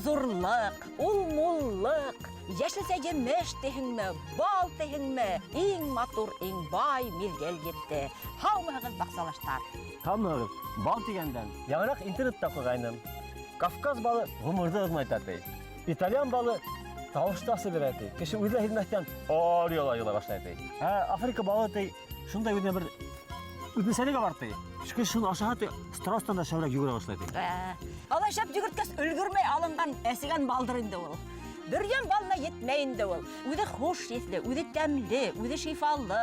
хузурлык, улмуллык, яшелсә емеш тегеңме, бал тегеңме, иң матур, иң бай милгел етті. Хаумығыз бақсалаштар. Хамығыз, бал дегенден, яғырақ интернетта қойғайным. Кавказ балы ғұмырды ұзмайтады. Итальян балы тауыштасы береді. Кеше өзі хизметтен ор-йола башлайды. Африка балы шундай өзіне бір үдмесәлігі барды. Шүкеш шуны ашағаты страустан да шабырақ жүгіре башлайды. Алай шап жүгірткес үлгірмей алынған әсіген балдырынды ол. Бүрген балына етмейінді ол. Өді хош еслі, өді тәмлі, өді шифалы,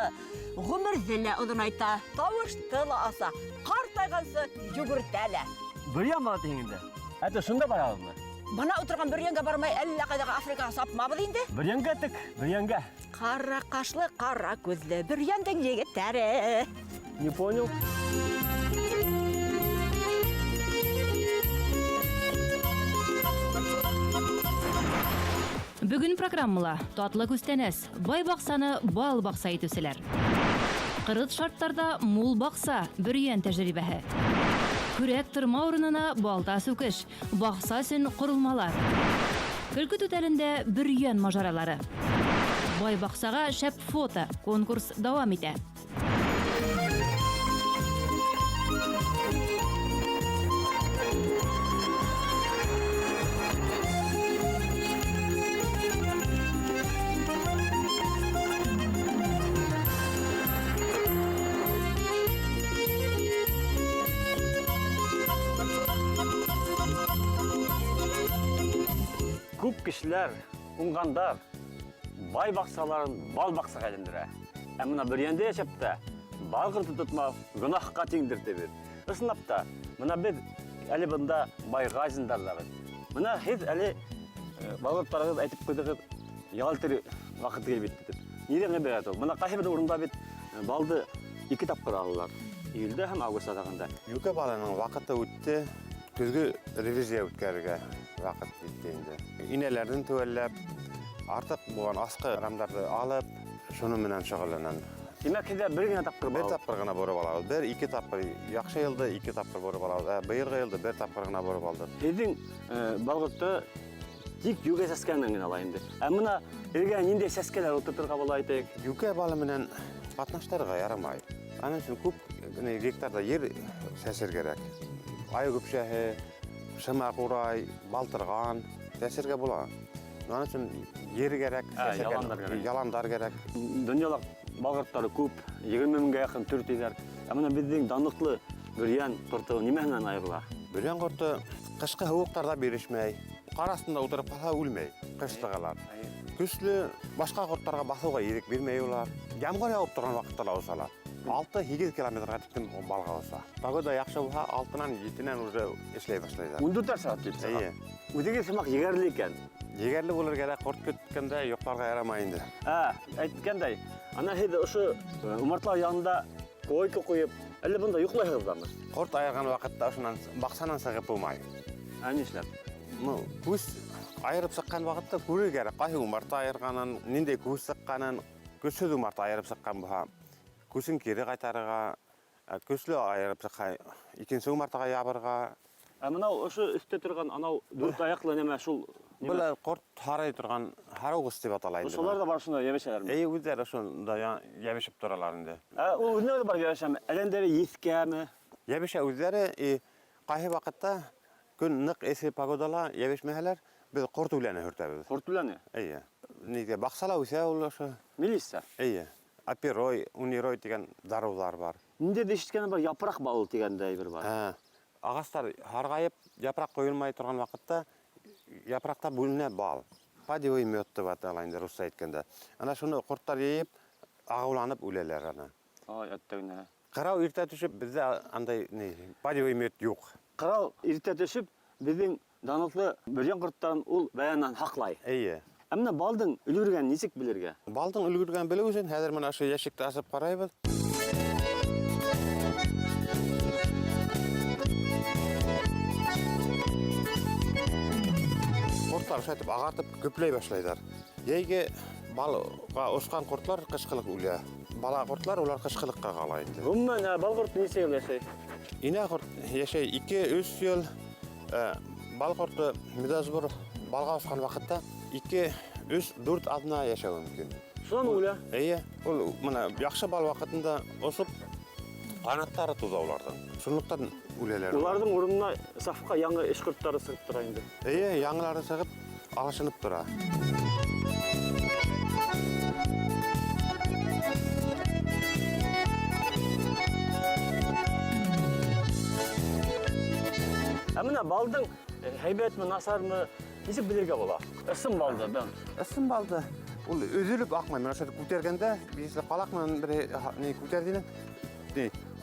ғұмырзілі ұдын айта, тауыштылы аса, қартайғансы жүгіртәлі. Бүрген балы тегінде. Әті шында баралымы? Бана отырған бүргенге бармай әлі қайдағы Африкаға сапмабыл енді? Бүргенге тік, бүргенге. Қара қашлы, қара көзлі, бүргендің егеттәрі. Не понял? Бүгін программыла татлы күстенес, бай бақсаны бал бақса етусілер. Қырыт шарттарда мул бақса, бүрген тәжірибәхі. Күрек тұрма орынына балта сөкіш, бақса сүн құрылмалар. Күлкі түтәлінде бүрген мажаралары. Бай бақсаға шәп фото, конкурс давам ете. Көп кішілер, ұңғандар, бай бақсаларын бал бақсаға әліндірі. Әміна бүргенде ешепті, бал қырты тұтма, ғынаққа теңдірді бір. Үсінапта, мұна бір әлі бұнда байға зіндарлағы. Мұна хез әлі балғырттарығыз әйтіп көдіғіз, яғалтыры вақыт келбетті. Неден береді ол? Мұна қайсы бір орында бет балды 2 тапқыр алылар. Июльде һәм август айларында. Юка баланың вақыты өтті, күзгі ревизия өткәргә вақыт беттейді. Инелердің төвелләп, артық болған асқы рамдарды алып, шуны менен шұғылынан. Демек, бір генә тапқыр Бір тапқыр ғана борып алады. Бір 2 тапқыр, яқшы елді 2 тапқыр борып алады. Бұйырғы елді 1 тапқыр ғана борып алды. Едің балғыртты тек юга сәскәнен генә алайынды. Әміна елге нендей сәскәлер отыртырға болайдық? Юка балы менен қатнаштарға ярамай. Анын үшін көп гектарда ер сәсер керек. Ай көпшәһе, шыма қурай, балтырған, тәсірге бола. Оның үшін ері керек, яландар керек. Дүниялық балғырттары көп, 20 мыңға яқын түр тейдер. Әміна біздің данлықлы бүрген құртығы немәнен айырыла? Бүрген құрты қышқы хауықтарда берішмей, қар астында отырып қалса өлмей, қыштығалар. Күслі башқа құрттарға басуға ерек бермей олар. Ямғыр яуып тұрған вақыттар аусалар. 6-8 километрға тіктім балға болса. Погода яқшы болса, 6-нан 7-нен уже ешлей башлайды. 14 сағат дейді сағат. Өдеге сымақ егерлі екен. Егерлі болыр керек, құрт көткенде жоқтарға ярамайынды. Әйткендей, ана хейді ұшы ұмыртлар янында койка қойып, әлі бұнда юқлай ғыздармыз. Құрт айырған вақытта ұшынан бақсанан сағып болмай. Әнешлер? Көз айырып сыққан вақытта көрі керек. Қайы ұмырты айырғанын, нендей көз сыққанын, көзсіз ұмырты айырып сыққан бұға. Көсін кері қайтарыға, көслі айырып сыққан, екінші ұмыртыға ябырға. Мынау ұшы үсте тұрған анау дүрт аяқлы неме шул? Бұл құрт харай тұрған харауғыз деп аталайды. Солар да бар шында ебешелер ме? Өздері шында ебешіп тұраларында. Ол өзіне бар ебешем, әлендері еске ме? Ебеше өздері қайы вақытта күн нық есі погодала ебешмәлер біз құрт үләне хүртәбіз. Құрт үләне? Неге бақсала өсе ол ұшы. Мелисса? Аперой, унирой деген дарулар бар. Нінде дешіткені бар, япырақ балы дегендей бір бар. Ағастар харғайып, япырақ қойылмай тұрған вақытта япырақта бөліне бал. Падевой мөтті баты алайынды рұсса еткенде. Ана шуны құрттар ейіп, ағыланып өлелер ана. Әттігіне. Қырау ерте түшіп, бізде андай падевой мөт жоқ. Қырау ерте түшіп, біздің данылты бүрген құрттарын ол бәяннан хақлай. Әміне балдың үлгірген несек білерге? Балдың үлгірген білі өзін, әдір мұна шы яшекті асып қарайбыз. Құрттар шайтып, ағартып, көплей башлайдар. Ейге балға осқан құртлар қышқылық үлі. Бала құртлар олар қышқылыққа қалайынды. Ғыммен бал құрт несек ешей? Ина құрт ешей 2-3 ел бал құрты медаз бұр балга ашкан вакытта 2-3-4 адына яшәү мөмкин. Шуны уйла. Ул мына яхшы бал вакытында осып канаттары туза улардан. Шунлыктан үләләр. Улардың урынына сафка яңа эшкорттары сыгып тора инде. Яңалары сыгып алышынып тора. Мына балдың һәйбәтме, насармы ничек билергә була? Ысым балды, бән. Ысым балды. Ул өзүлүп акмай. Мына шул күтәргәндә, бизле калакман бер не күтәрдинең.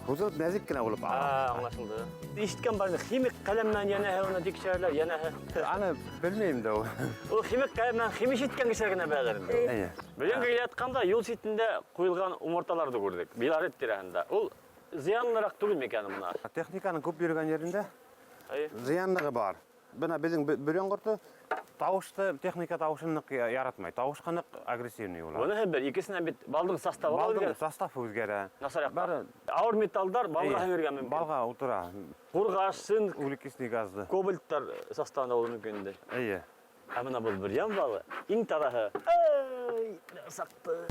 Хузур нәзик кенә булып. Аңлашылды. Ишеткән бар, химик каләмнән янәһе уны тикшерәләр, янәһе. Аны белмәйм дә ул. Ул химик каләмнән химик иткән кешеләр генә бәгәр инде. Белән генә ятканда юл ситендә куелган умырталарды күрдек. Биларет тирәһендә. Ул зыянлырак түгел микән моны? Техниканың күп йөргән yerində Әйе. зыянлыгы бар. Бына безнең бөрән корты тавышты, техника тавышын яратмай. Тавышканы агрессивный була. Буны бер икесенә бит балдың составы Балдың составы үзгәрә. Насарак. Бары Авыр металлдар балга йөргән мөмкин. балга утыра. Кургаш, цинк, Углекислый газды. кобальттар составында булуы мөмкин инде. Әйе. Мына бул бөрьян балы. Иң тараһы. Ай, сакты.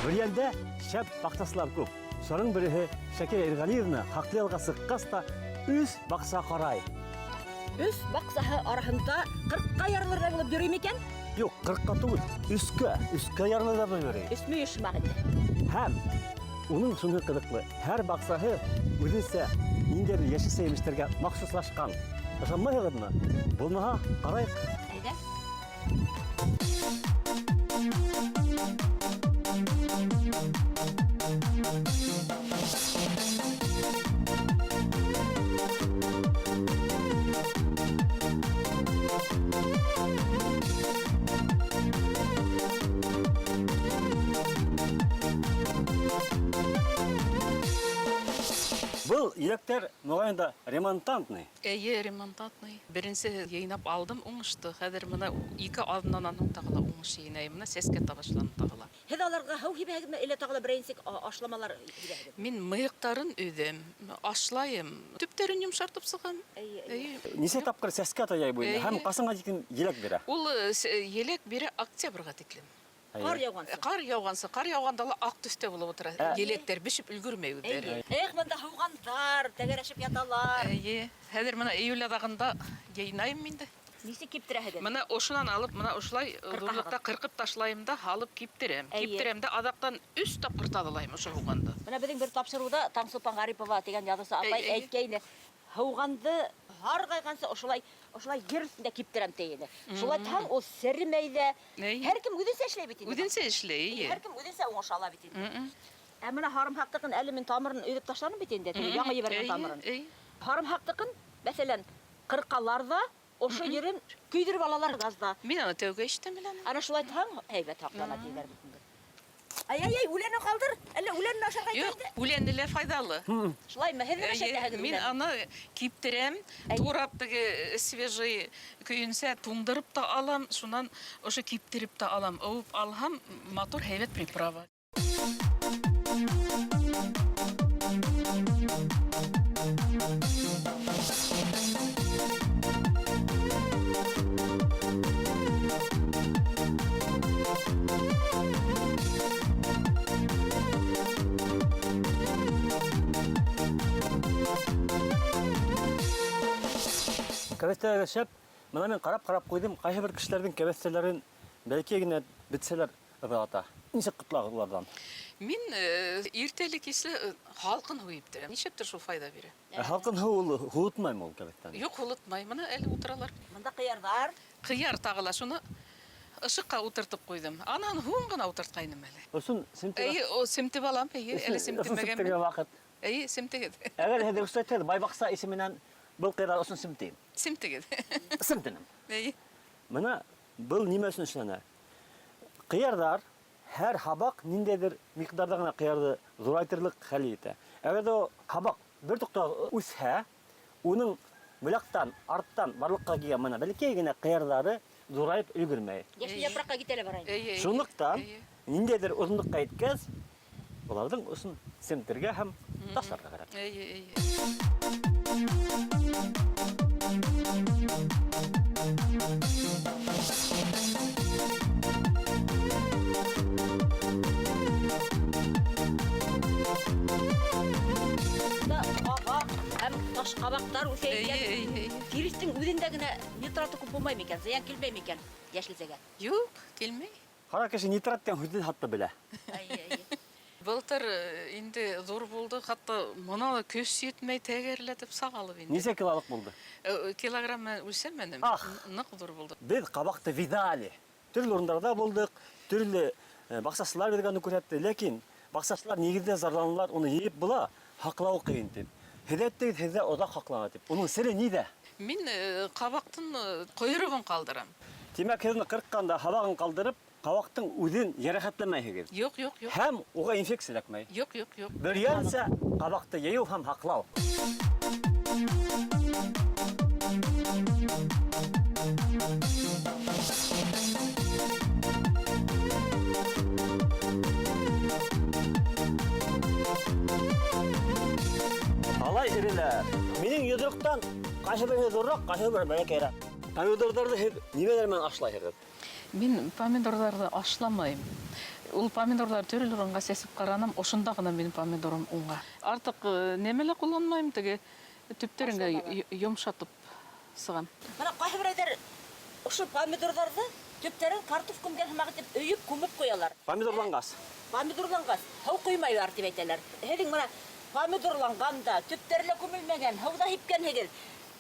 Бөрьяндә шәп баксаслар күп. Шуның береһе Шакир Эргалиевна хаклы ялга сыккас та үз бакса карай. Үс баксаһы араһында 40-ка ярлырга булып йөрим икән. Юк, 40-ка түгел, үскә ярына да йөри. Өсмө ишмак инде. Һәм уның шуны кызыклы, һәр баксаһы үзенчә ниндидер яши сәймештәргә махсуслашкан. Ышанмайсызмы? Булмаһа, карайык. Әйдә. Бұл електер мұғайында ремонтантный. Әйе, ремонтантный. Беренсе йыйнап алдым, уңышты. Хәзер мына 2 адымнан аның тагыла уңыш йыйнай. Мына сәскә табашланып тагыла. Һез аларга һау һибәгезме, эле тагыла беренсек ашламалар һибәгез. Мин мыектарын өйдем, ашлайым, төптәрен йомшартып сыгам. Әйе. Несе тапкыр сәскә таяй буенда һәм касыңа тикен елек бирә. Ул елек бире октябрьгә тиклем. Кар яугансы. Кар яуганда ла ак төстә булып утыра. Електер бишеп өлгермәй үдәр. Эх, монда һаугандар, тәгәрәшеп яталар. Әйе. Хәзер мына июль адагында йыйнайм инде. Нисе киптерәһегез? Мына ошынан алып, мына ошылай зурлыкта кыркып ташлайым да, алып киптерәм. Әйе. Киптерәм дә адактан 3 тапкыр тазалайм ошо һауганда. Менә безнең бер тапшыруда Таңсулпан Гарипова дигән язучы апай Әйе. әйткәйне. Һауганды һаргайгансы ошылай жер өстендә киптерәм тегене. Шулай таң ул сермәй дә. Әйе. Һәркем үзенчә эшләй бит инде. Үзенчә эшләй. Һәркем үзенчә уңыш ала бит инде. Ә менә харымхактыкын әле мин тамырын өйдеп ташланым бит инде. Яңа ебәргән тамырын. Харымхактыкын, мәсәлән, 40-каларда ошо җирен көйдереп алалар газда. Мин аны тәүгә иштем белән. Ана шулай таң әйбәт хаклана диләр бит инде. Ай, үләнне калдыр. Әллә үләнне ашарга Юк, икәнде. үләнле файдалы. Шулай мәһәр эшләтәһегез. Мин аны киптерәм, турап теге свежий көйүнсә туңдырып та алам, шунан ошо киптереп та алам. Овуп алһам, матур һәйбәт приправа. Кәбестәләргә шәп, мына мен карап куйдым, кайсы бер кешеләрнең кәбестәләрен бәлки генә бетсәләр ыбырата. Ничек кытлагылардан? Мин иртәле кисле халкын һуеп торам. Ничектер шул файда бирә. Халкын хуутмаймы ул кәбестәне? Юк, hulытмай. Менә әле утыралар. Монда кыярдар. Кыяр тагыла, шуны ышыкка утыртып куйдым. Анан хуң гына утырткайным әле. Осын симтеге. Әйе, о симтеп алам, әйе, әле симтемәгән. вакыт. Әйе, симтегед. Әгәр һәдә устайтыр, байбакса исеменнән был кыйрар осын симтим. Симтегед. Симтенем. Әйе. Менә был нимә өчен эшләнә? Кыярдар һәр хабак ниндәйдер микъдарда гына кыярды зурайтырлык хәл итә. Әгәр дә хабак бер тукта үсһә, уның мөлактан, арттан барлыкка килгән менә бәлки генә кыярдары зурайып үлгермей. Яшыл япраққа кетелі барайын. Шундыктан ниндейдир узунлукка жеткез, булардын усын семтерге һәм ташларга карап. Һәм таш қабақтар өсейген. Тиристің өзіндегіне нитраты көп болмай мекен, заян келмей мекен яшілсеге. Юк, келмей. Кара кеше нитраттан хүдін хатта біле. Былтыр инде зор болды, хатта мына көз сүйетмей тәгерлетіп сағалып инде. Несе килолық болды? Килограмм өлсем менім, Ах. нық зор болды. Біз қабақты видали. Түрлі орындарда болдық, түрлі бақсашылар бергені көрәтті, лекин бақсашылар негізде зарланулар, оны ейіп бұла, хақлау қиын деп. Хедеттегі хеде ода хақлана деп. Оның сірі неде? Мен қабақтың қойырығын қалдырам. Темек хедені қырыққанда хабағын қалдырып, қабақтың өзін ярахатлемей хегіз. Yok. Һәм оға инфекция ләкмей. Yok. Bir yansa qabaqda yeyu ham haqlау. Алай ирелер. Менің йодрықтан қашы бір йодрық, қашы бір бәлекері. Помидордарды немелермен ашлай хегіз. Мен помидорларды ашламайым. Ул помидорлар төрлі ұрынға сесіп қаранам, ошында ғана менің помидорым ұңға. Артық немелі қоланмайым, теге түптерінге йомшатып сығам. Мына қайсы бір әдер ұшы помидорларды түптерін картоф көмген хымағы деп өйіп көміп қоялар. Помидорланғас. Помидорланғас, хау қоймайлар деп әйтелер. Хедің мына помидорланғанда түптерлі көмілмеген, хауда хипкен хегіз.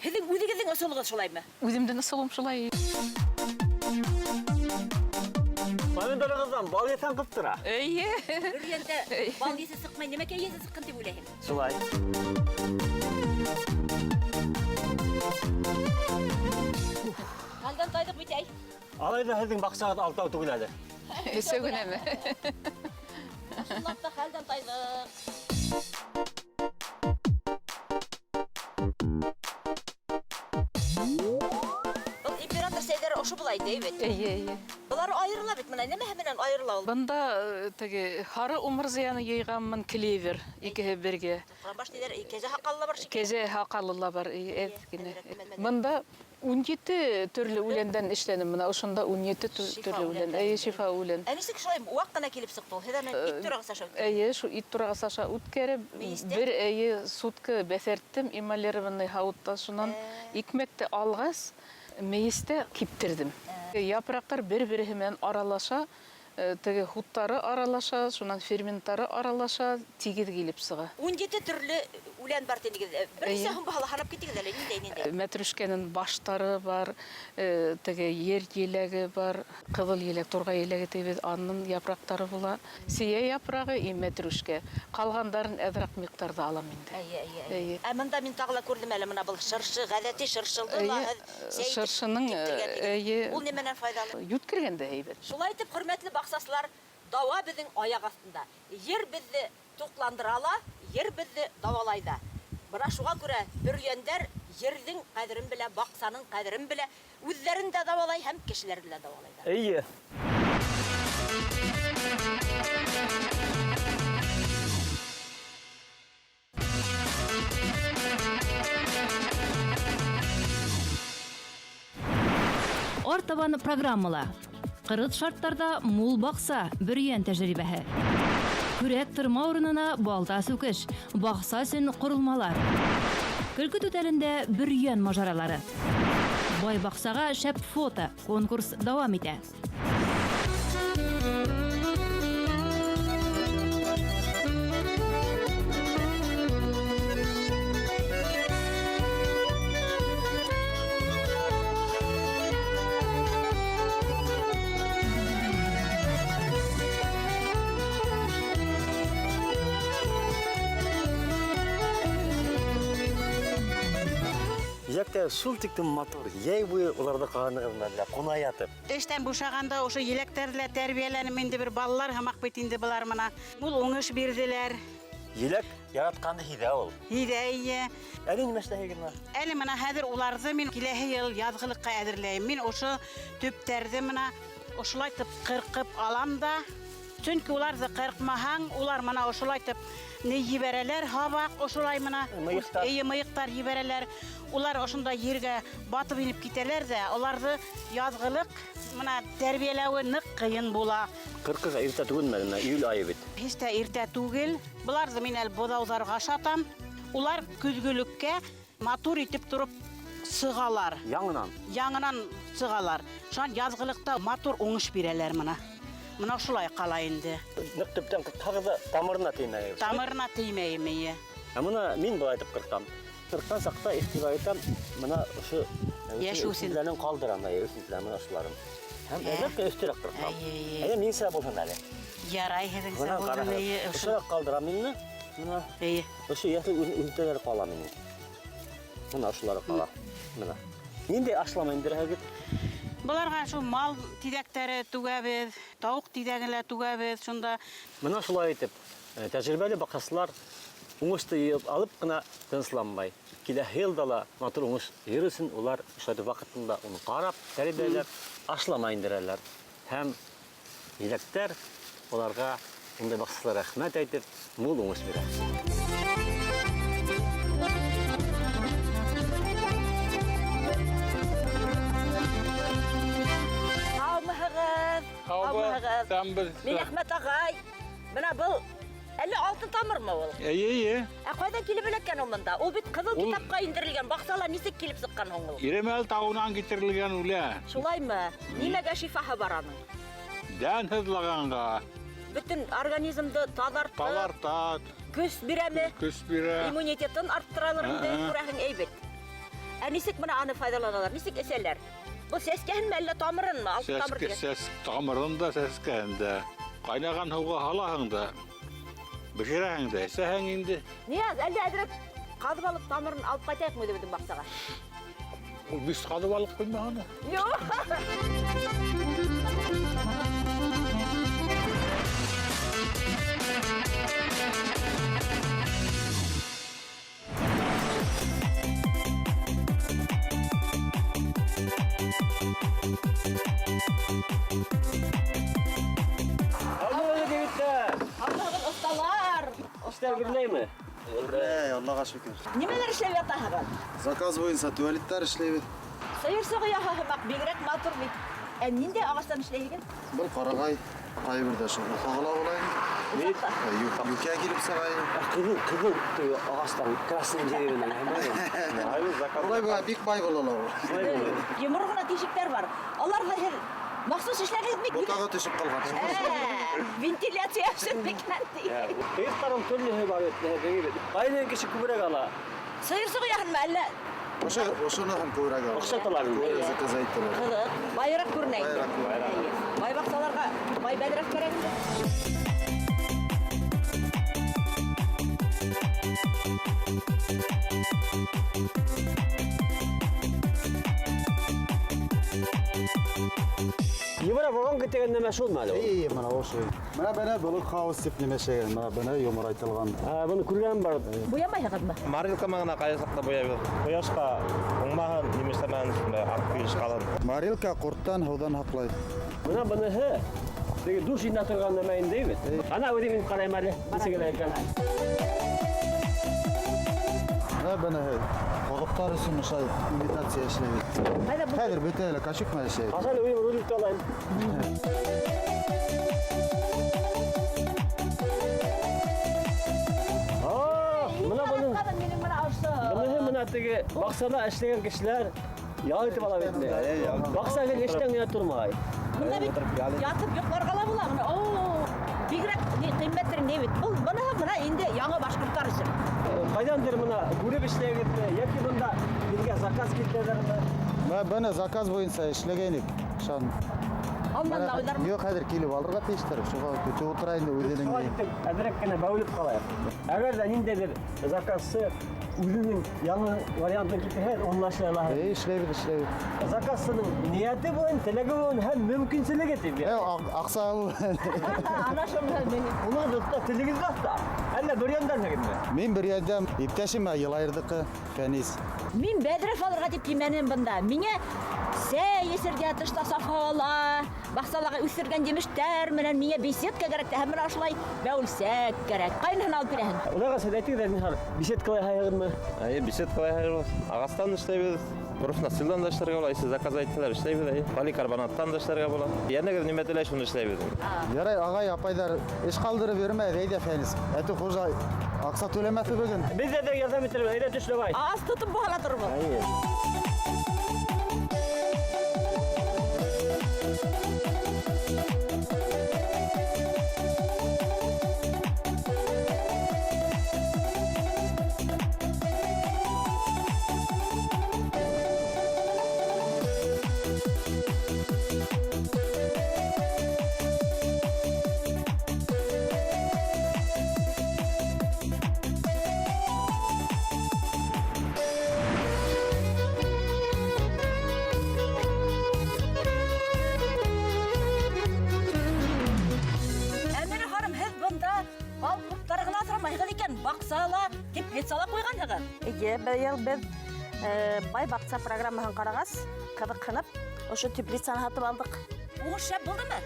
Хедің өзігіздің ұсылығы солай ма? Өзімден ысылым шылай. Помидорыңыздан бал етін қыптыра. Әйе. Бір енді бал есі сықмай, немеке есі сыққын деп ойлайын. Солай. Қалдан тайдық бүйте Алайда хедің бақсағыт алтау түгіледі. Сөгінемі. Шынлапта қалдан тайдық. Бұл император сейдері ұшы бұлай дейбет. Әйе. Бұлар айырыла бет, мұна неме хәменен айырыла ол. Бұнда теге хары умырзияны ейғанмын клевер, екігі бірге. Баш недер, кезе хақалла бар шеке. Кезе хақалыла бар, әвгіне. Бұнда 17 түрлі өленден іштенім, мұна ұшында 17 түрлі өлен, әйе шифа өлен. Әнісік шылайым, уақ қана келіп сықты ол, хедамен ит тұрағы саша өткен. Әйе, шу ит тұрағы саша үткері, бір әйе суткі бәсерттім, ималеріміні хауытта шынан икметті алғас, мейісті киптірдім. Япырақтар бір-бірімен аралаша, теге хуттары аралаша, шунан ферменттары аралаша, тигеді келіп сыға. 17 түрлі үлен бар тенігіз. Бірінші хым бағалы харап кеттіңіз әлі, нендей? Мәтрүшкенің баштары бар, теге ер елегі бар, қызыл елек, тұрға елегі тебет, анның япырақтары бұла. Сия япырағы и мәтрүшке. Қалғандарын әдірақ миқтарды алам енді. Әмінда мен тағыла көрдім әлі, мұна бұл шыршы, ғадәти шыршылды. Шыршының Ол неменен файдалы? Ют кіргенде әйбет. Шулай етіп, құрметлі бақсасылар, дауа біздің аяқ астында. Ер бізді тоқландырала, ер бізді давалайда. Бұра шуға көре бүргендер ердің қәдірін біле, бақсаның қәдірін біле, өздерін де давалай, һәм кешілерді де давалайда. Әйе. Ортабан программала. Қырыт шарттарда мул бақса бүрген тәжірибәһе. Күрәк тырма орынына балта сүкеш, бақса сүн құрылмалар. Күлкі түтәлінде бүрген мажаралары. Бай бақсаға шәп фото конкурс давам ите. Яқта шул тиктен мотор, яй буе оларды қағанығында қонай атып. Эштен бушаганда ошо електерлер тәрбиеленип инде бир балалар хамак бит инде булар мына. Бул оңыш бирдилер. Елек яратканды хиде ул. Хидәйе. Әле нимә эшләгән? Әле менә хәзер уларны мин киләһе ел язгылыкка әзерләйм. Мин ошо төптәрде менә ошулайтып кыркып алам да. Чөнки уларны кыркмаһаң, улар менә ошулайтып не җибәрәләр, һабак ошулай менә. Мыектар. Мыектар җибәрәләр. Улар ошонда ергә батып инеп китәләр дә, уларны язгылык менә тәрбияләүе нык кыен була. 40-га иртә түгелме? Июль айы бит. Һич тә иртә түгел. Буларны мин әле бодауҙарға шатам. Улар көҙгөлөккә матур итеп торып сыгалар. Яңынан. Яңынан сыгалар. Шан язгылыкта матур уңыш бирәләр менә. Менә шулай кала инде. Нык төптән кыркканда тамырына теймәгән. Тамырына теймәйме. Ә моны мин булай итеп кыркам. Кырккан сакта ихтибар итәм, моны ошо үсенләрнең калдырам, үсенләрне ашларым. Һәм әзәккә өстәрәк кыркам. Әйе, мин сәбәп булсын әле. Ярай һеҙҙең Моны сабылды. ошо калдырам мине. Моны ошо ясы үтәләр кала мине. Моны ашлары кала. Моны. Нинди ашламайм дирәгәт? Буларга шу мал тидәктәре түгәбез, тауык тидәгеләр түгәбез, шунда Моны шулай итеп, тәҗрибәле бакаслар уңышты алып кына тынысланмай. Киләһе елда ла матур уңыш йөрөсен, улар шушы вакытында уны карап, тәрбияләп, ашламай индерәләр. Һәм електәр уларга ундай баксалар рәхмәт әйтеп, мул уңыш бирә. Мин Әхмәт агай. Менә был әле алтын тамырмы ул? Әйе. Кайдан килеп элеккән ул монда? Ул бит кызыл китапка индерелгән. Баксалар нисек килеп сыккан һуң ул? Иремәл тауынан китерелгән үлә. Шулаймы? Нимәгә шифаһы бар аның? Дән һызлаганга. Бөтен организмды тазартып, Талартат, көс бирәме? көс бирә. Иммунитетын арттыралар инде, күрәһең әйбет. Ә нисек менә аны файдаланалар? Нисек эсәләр? Бу сәскәһенме әллә тамырынмы? Алтын тамыр дигән. Сәс тамырын да сәскән дә. Кайнаган һыуга һалаһың да. Бешерәһең дә, әсәһең инде. Нияз, әллә әзрәк казып алып тамырын алып кайтайыкмы бөтен баксага? Ул бис кадып алып куймаган. Юк. Allah'ın ustalar. İşler birdeymi? Allah'a şükür. Nimeler işlep yatağın? Zakaz boyunca tuvaletler işleyip, Sıyır sığı yahamak bigrek matur bit. Ninde ağaçtan işleygen? bir karagay, kaybırda şu ufakla olayım. Yüke girip sağayım. Kızıl ağaçtan krasın cerinden. Olay bu, big bay olalar. Yumruğuna teşikler var. Onlar da her mahsus işleriniz mi? Botağa düşüp kalgan. Ventilasyon sürmekten. Kıyıklarım türlü var ettiği. Kaynayan kişi kübürek ala. Sıyır sığı yakın mı elle? Oşunu hem kuyrak var. Okşatalar mı? Zakaz ayıttılar. Kılık, bayrak kurneyin. Bay baksalarga, bay bedrek gerek mi? Yıvara babam gittiğinde neme şol mu alo? İyi, bana o şey. Bana bana balık havuz tipli şey, bana yumur aytılgan. Bunu külgen var. Buya yakın mı? Марилка маңына қайсақта боябыз. Кояшқа оңмаған немесе мән ақ күйіш қалын. Marilka kurttan havadan haklay. Bunu he. Peki duş inna turgan nemeyin değil mi? Ana öyle min karayım hadi. Nasıl gelirken? Ha bana he. Balıklar için şey imitatsiya işleyip. Hayır böyle kaşık mı şey? Hasan öyle rulik alayım. Bunu tege baksana işleyen kişiler yağ itip alabildi. Baksana işten yine durmay. Bunda bir yatıp yukarıgala bulamını. Oo, bigrek kıymetleri ne bit? Bana indi yanı başkırtlar için. Kaydandır buna grup işleyen gitti. Yaki bunda bilge zakaz kitlelerinde. Bana zakaz boyunca işlegenik. Şan. Ondan da oynar mı? Yok hayır kilip alırga teştir. Şu kötü oturayın da ödenin Şuna diye. gittik, әдіреккені бәуліп қалайық. Әгер де нинде бір заказсы өзінің яңы вариантын кетер, онлаша алады. İşleyip. Заказсының ниеті бойын, тілегі бойын һәм мүмкіншілік етіп. Aksa Ana şunu beni. Ona da тілегіз баста. Әллә бөрьәндәрмегезме? Мен бір едім, иптәшім Елайырдықы, Фәнис. Мин бәдрәф алырга дип килмәнем бында. Миңа сәй эсергә тышта саф һавала, баксаларга үстергән җимештәр менән миңа беседка кирәк тә, һәм менә шулай бәүелсәк кирәк. Кайныһын алып бирәһең? Уларга сез әйтегез инде, беседкалай һайыгызмы? Беседкалай һайыгыз. Ағастан эшләйбез. Профнастилдан да эшләргә була, сез заказательләр эшләйбез. Поликарбонаттан да эшләргә була. Янәгез нимә теләй шуны эшләйбез. Ярай, ағай, апайдар, эш калдырып йөрмә, әйдә Фәнис. Әтү хужа акса түләмәсе бүген. Biz de yardım edelim, öyle düşünüyorum. Аз тотып була торбы. Әмәне харым, һез бында бал курттары гына асрамайсыз икән, баксала, теплет сала куйгансыгыз. Эге, быел без бай бакса программасын карагас, кызыксынып, ошо теплицаны сатып алдык. Уңыш шәп булдымы?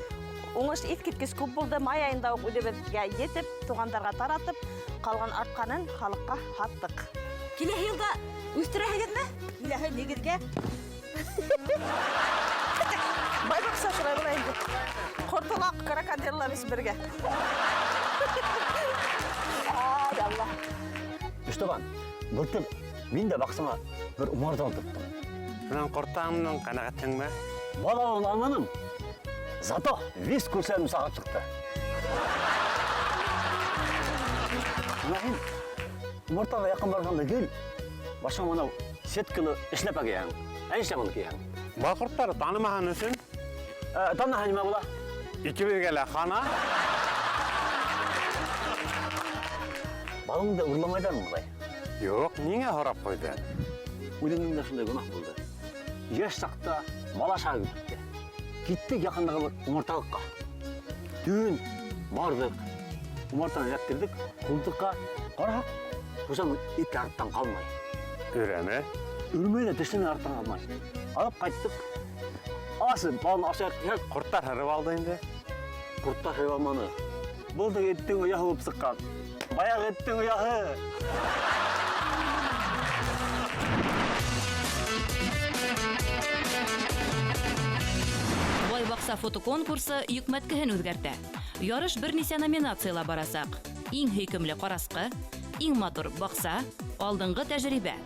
Уңыш искиткеч күп булды. Май айында ук үдебезгә йетеп, тугандарга таратып, калган артканын халыкка саттык. Киләһе елда үстерәһегезме? Киләһе нигезгә? Бай бакса шулай була инде. Кортолак, крокодиллар без бергә. Ай, Алла. Üstüban, былтыр мен де бақсыма бір умардан тұттым. Менің құрттағымның қанағаттың ба? Балауын аңланым, зато вес көрсәлім сағып шықты. Мен умартаға яқын барғанда кел, башым анау сеткілі ішлеп әкейін. Әйшлеп оны кейін. Бал құрттары танымаған өсін? Танна ханима бұла? Икі бергелі қана? Балыңды ұрламайдар мұ бұлай? Жоқ, неге хорап қойды? Өлеңімде шындай күнақ болды. Еш сақта бала шағы күтті. Кеттік яқындағы бір умарталыққа. Түн бардық. Умартаны әптірдік, құлдыққа қарақ. Бұсам ит арттан қалмай. Үреме? Үрмейді тіштімен арттан қалмай. Алып қайттық. Асы балын ашайық. Құрттар хырып алды енді. Құрттар хырып алманы. Бұлдық еттің ұяғы болып сыққан. Баяқ еттің ұяғы. Бай бакса фотоконкурсы йөкмәткеһен үзгәртә. Ярыш берничә номинациялар барасак. Иң һөйкемле караскы, иң матур бакса, алдынгы тәҗрибә.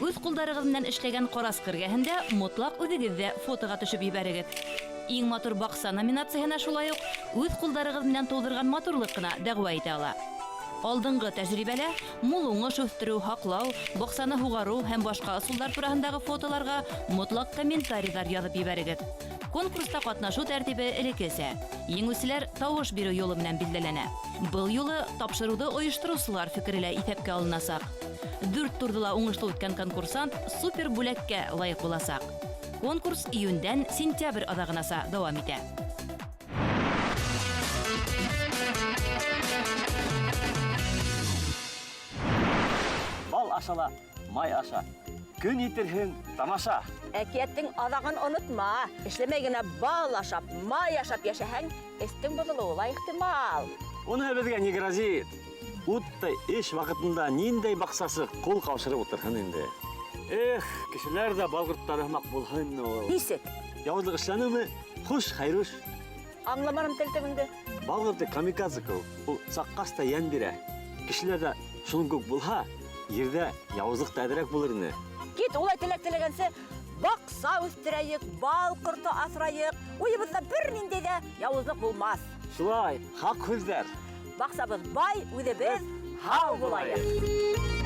Үз кулдарыгыз белән эшләгән караскы эргәһендә мотлак үзегездә фотога төшеп ибәрегез. Иң матур бакса номинациясына шулай ук үз кулдарыгыз белән тудырган матурлык кына дәгъва итә ала. Алдынгы тәҗрибәлә мул уңыш үстерү, хаклау, баксаны хугару һәм башка ысуллар турасындагы фотоларга мотлак комментарийлар язып ибәрегез. Конкурста катнашу тәртибе элеккечә. Еңүчеләр тавыш бирү юлы белән билгеләнә. Был юлы тапшыруды оештыручылар фикерле исәпкә алынасак. 4 турдыла уңышлы үткән конкурсант супер бүләккә лайык буласак. Конкурс июньдән сентябрь адагынаса дәвам итә. Бал ашала, май аша. Күн итерһең, тамаша. Әкияттің адағын онытма. Эшләмәй генә бал ашап, май ашап яшәһәң, эстең булуы ла ихтимал. Оны безгә не грозит. Уттай эш вакытында ниндәй баксасы кул каушырып утырһын инде. Эх, кешеләр дә бал корттары хымак булһын ул. Нисек? Явызлык эшләнеме? Хуш, хайруш. Аңламарым телтемеңде. Бал корты камикадзе кыл. Ул саккаста ян бирә. Кешеләр дә шуның күп булһа, ердә явызлык тәдерәк булыр ине. Кит, улай теләк-теләгәнсе, бакса үстерәйек, бал корты асрайык. Уйыбызда бер нинди дә явызлык булмас. Шулай, хак һүзләр. Баксабыз бай, үҙебез һау булайык.